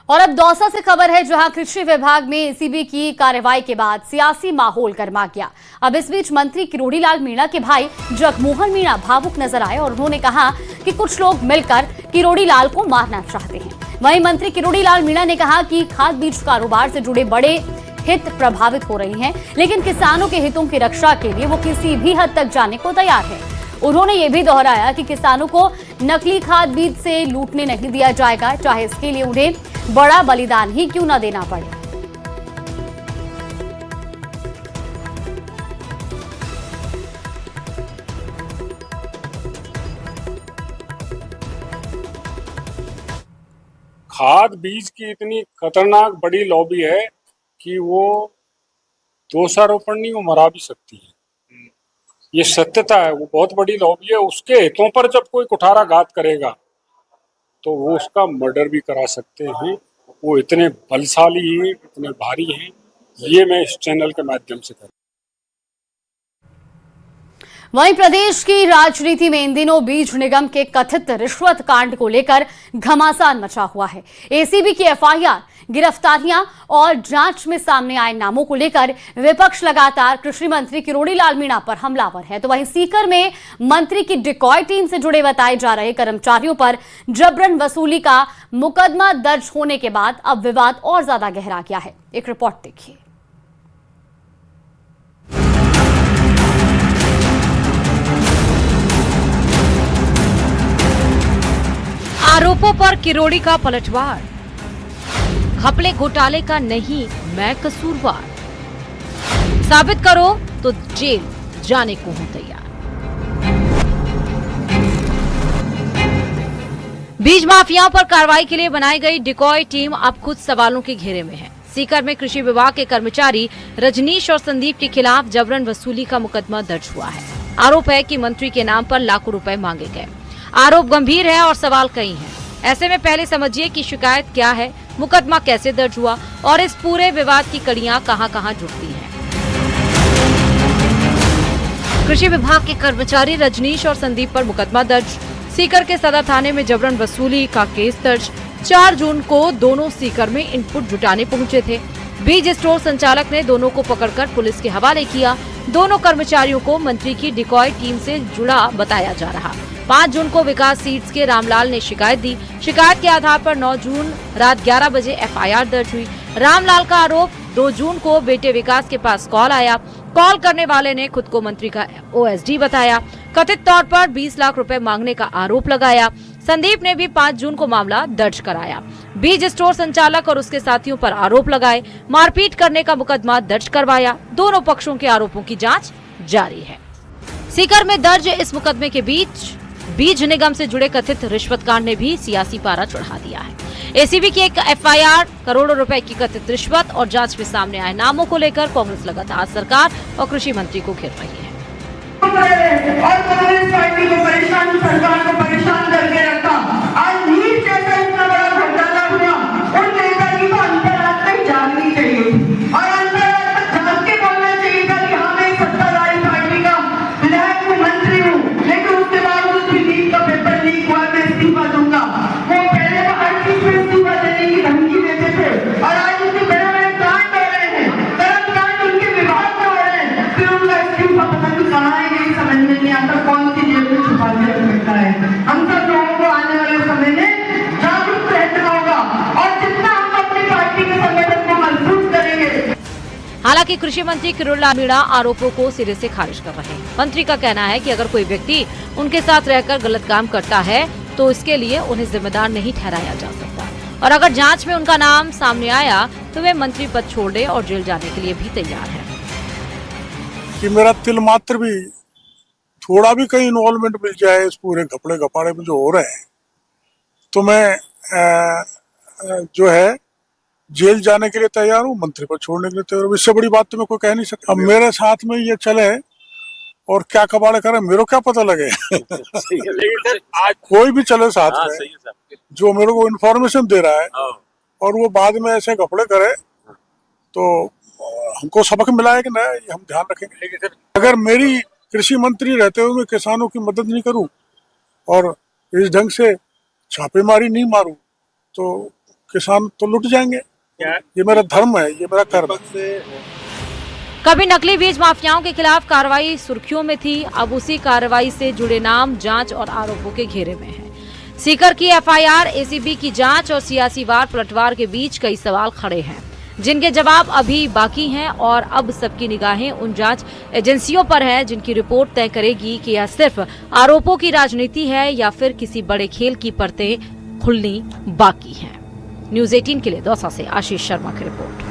और अब दौसा से खबर है, जहां कृषि विभाग में एसीबी की कार्रवाई के बाद सियासी माहौल गर्मा गया। अब इस बीच मंत्री किरोड़ी लाल मीणा के भाई जगमोहन मीणा भावुक नजर आए और उन्होंने कहा कि कुछ लोग मिलकर किरोड़ी लाल को मारना चाहते हैं। वहीं मंत्री किरोड़ी लाल मीणा ने कहा कि खाद बीज कारोबार से जुड़े बड़े हित प्रभावित हो रहे हैं, लेकिन किसानों के हितों की रक्षा के लिए वो किसी भी हद तक जाने को तैयार है। उन्होंने ये भी दोहराया कि किसानों को नकली खाद बीज से लूटने नहीं दिया जाएगा, चाहे इसके लिए उन्हें बड़ा बलिदान ही क्यों न देना पड़े। खाद बीज की इतनी खतरनाक बड़ी लॉबी है कि वो दोषारोपण नहीं, वो मरा भी सकती है। ये सत्यता है, वो बहुत बड़ी लॉबी है। उसके हितों पर जब कोई कुठाराघात करेगा तो वो उसका मर्डर भी करा सकते हैं। वो इतने बलशाली हैं, इतने भारी हैं। ये मैं इस चैनल के माध्यम से कर। वहीं प्रदेश की राजनीति में इन दिनों बीज निगम के कथित रिश्वत कांड को लेकर घमासान मचा हुआ है। एसीबी की एफआईआर, गिरफ्तारियां और जांच में सामने आए नामों को लेकर विपक्ष लगातार कृषि मंत्री किरोड़ी लाल मीणा पर हमलावर है। तो वहीं सीकर में मंत्री की डिकॉय टीम से जुड़े बताए जा रहे कर्मचारियों पर जबरन वसूली का मुकदमा दर्ज होने के बाद अब विवाद और ज्यादा गहरा गया है। एक रिपोर्ट देखिए। आरोपों पर किरोड़ी का पलटवार, घपले घोटाले का नहीं मैं कसूरवार, साबित करो तो जेल जाने को हूं तैयार। बीज माफियाओं पर कार्रवाई के लिए बनाई गई डिकॉय टीम अब खुद सवालों के घेरे में है। सीकर में कृषि विभाग के कर्मचारी रजनीश और संदीप के खिलाफ जबरन वसूली का मुकदमा दर्ज हुआ है। आरोप है कि मंत्री के नाम पर लाखों रुपए मांगे गए। आरोप गंभीर है और सवाल कई हैं। ऐसे में पहले समझिए कि शिकायत क्या है, मुकदमा कैसे दर्ज हुआ और इस पूरे विवाद की कड़ियां कहां-कहां जुड़ती हैं। कृषि विभाग के कर्मचारी रजनीश और संदीप पर मुकदमा दर्ज। सीकर के सदर थाने में जबरन वसूली का केस दर्ज। 4 जून को दोनों सीकर में इनपुट जुटाने पहुंचे थे। बीज स्टोर संचालक ने दोनों को पकड़कर पुलिस के हवाले किया। दोनों कर्मचारियों को मंत्री की डिकॉय टीम से जुड़ा बताया जा रहा। 5 जून को विकास सीड्स के रामलाल ने शिकायत दी। शिकायत के आधार पर 9 जून रात 11 बजे एफआईआर दर्ज हुई। रामलाल का आरोप, 2 जून को बेटे विकास के पास कॉल आया। कॉल करने वाले ने खुद को मंत्री का ओएसडी बताया। कथित तौर पर 20 लाख रुपए मांगने का आरोप लगाया। संदीप ने भी 5 जून को मामला दर्ज कराया। बीज स्टोर संचालक और उसके साथियों पर आरोप लगाए। मारपीट करने का मुकदमा दर्ज करवाया। दोनों पक्षों के आरोपों की जांच जारी है। सीकर में दर्ज इस मुकदमे के बीच बीज निगम से जुड़े कथित रिश्वत कांड ने भी सियासी पारा चढ़ा दिया है। एसीबी की एक एफआईआर, करोड़ों रुपए की कथित रिश्वत और जांच में सामने आए नामों को लेकर कांग्रेस लगातार सरकार और कृषि मंत्री को घेर रही है। और कांग्रेस पार्टी को परेशान, सरकार को परेशान करके रखा। आज नीट जैसा इतना बड़ा घोटाला हुआ, उन नेता की तो अंतरात्मा तक जागनी चाहिए और अंतरात्मा तक जाग के बोलना चाहिए था कि हाँ मैं सत्ताधारी पार्टी का विधायक हूँ, मंत्री हूँ, लेकिन उसके बावजूद भी नीट का पेपर लीक हुआ, मैं इस्तीफा दूंगा। वो पहले तो हर चीज में इस्तीफा देने की धमकी देते थे और आज उनके बड़े-बड़े कांड हो रहे हैं, कर्म कांड उनके विभाग में हो रहे हैं, फिर उनका इस्तीफा पता नहीं कहाँ है, यही समझ में नहीं आता कौन सी जेब में छुपा के रख सकता है। हम सब लोगों को आने वाले समय में जागरूक रहना होगा और जितना हम अपनी पार्टी के संगठन को मजबूत करेंगे। हालांकि कृषि मंत्री किरोड़ी लाल मीणा आरोपों को सिरे से खारिज कर रहे हैं। मंत्री का कहना है कि अगर कोई व्यक्ति उनके साथ रहकर गलत काम करता है तो इसके लिए उन्हें जिम्मेदार नहीं ठहराया जा सकता और अगर जांच में उनका नाम सामने आया तो वे मंत्री पद छोड़ने और जेल जाने के लिए भी तैयार है। कि मेरा तिल मात्र भी थोड़ा भी कहीं इन्वॉल्वमेंट मिल जाए इस पूरे घपड़े घपाड़े में जो हो रहे हैं तो मैं जो है जेल जाने के लिए तैयार हूँ, मंत्री पद छोड़ने के लिए तैयार हूँ। इससे बड़ी बात तो मैं कोई कह नहीं सकता। अब मेरे साथ में ये चले और क्या कबाड़े करे मेरे को क्या पता लगे। आज कोई भी चले साथ में जो मेरे को इन्फॉर्मेशन दे रहा है और वो बाद में ऐसे घपड़े करे तो हमको सबक मिला है कि नहीं, ये हम ध्यान रखेंगे। अगर मेरी कृषि मंत्री रहते हुए मैं किसानों की मदद नहीं करूं और इस ढंग से छापेमारी नहीं मारूं तो किसान तो लुट जाएंगे। क्या ये मेरा धर्म है, ये मेरा कर्म है। कभी नकली बीज माफियाओं के खिलाफ कार्रवाई सुर्खियों में थी, अब उसी कार्रवाई से जुड़े नाम जांच और आरोपों के घेरे में हैं। सीकर की एफआईआर, एसीबी की जांच और सियासी वार पलटवार के बीच कई सवाल खड़े हैं, जिनके जवाब अभी बाकी हैं और अब सबकी निगाहें उन जांच एजेंसियों पर हैं जिनकी रिपोर्ट तय करेगी कि यह सिर्फ आरोपों की राजनीति है या फिर किसी बड़े खेल की परतें खुलनी बाकी हैं। न्यूज़ 18 के लिए दौसा से आशीष शर्मा की रिपोर्ट।